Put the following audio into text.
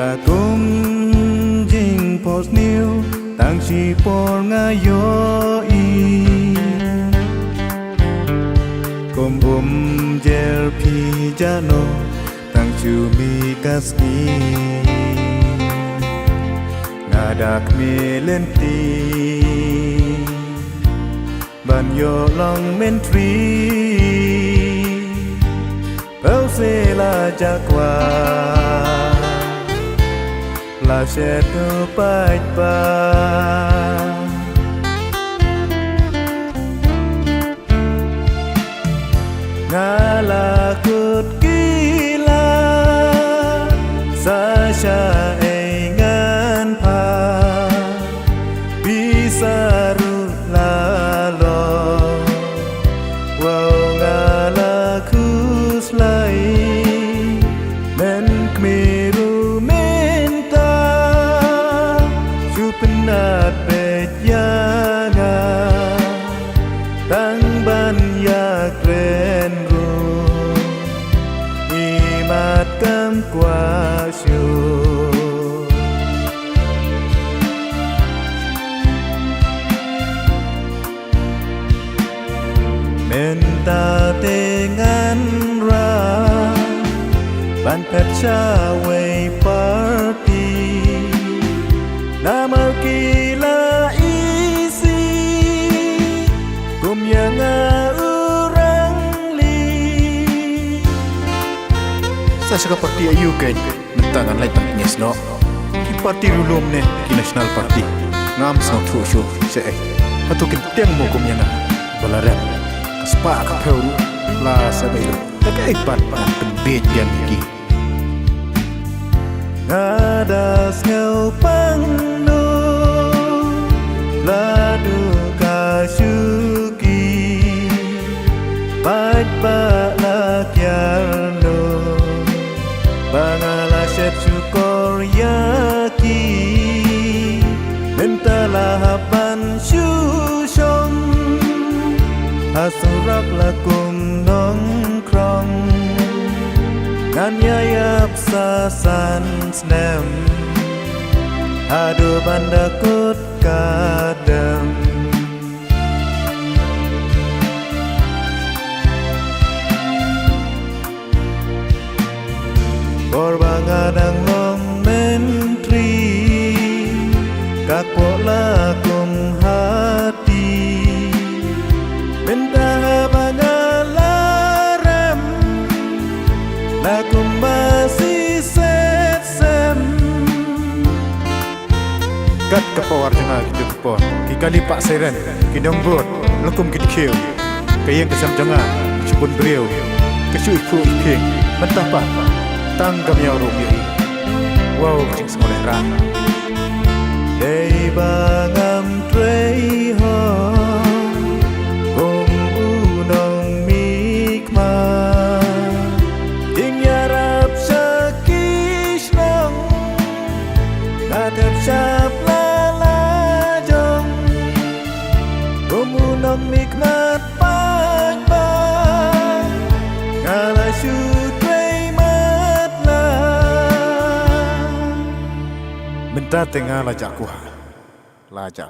là cũng dinh post new tăng chỉ por nga yo i cùng gel pijano tăng chu mi kasni nga dak mi lenti ban yo long mentri bao se la jakwa la sẽ tu bạch ba nga là cột kỳ la sa cha ai ngan pa bisa ru la lo wow nga là kus lai men kmeru nát bệt ya nga tăng ban ya kren ru imat kam qua shu men ta te ngan ra ban pet cha way party Nama kila isi kumyanga urang li Sa saka parti ayu kay mentangan lai tangis no ki parti rulum ne ki national party ngam sa thu shu se hatu kin tiang mo kumyanga balarem kaspa ka peuru la sa bay ta kai pan tembet yang ki Ngada ngau pang ladu kasuki bait ba la kyarno bangala set syukur yaki mentala haban syushom hasurak lakum nongkrong nganya yap sasan snem Adu banda kut kadam Korbangadang long menteri Kakpola kum hati Bentah bangalarem Lakum basi setsem kat kapawar janga gitu kapawar ki kali pak seren ki dongbot lakum ki khiu kayeng kesam janga chubun brio kesu iku iking mentah pa tanggam ya ro bi wow cing semoleh ra Dei bangam trei ho kum unong mikma ding yarap sakish nong natap sap nikmat panjang ngala syukai matlah minta tengah lajak kuha lajak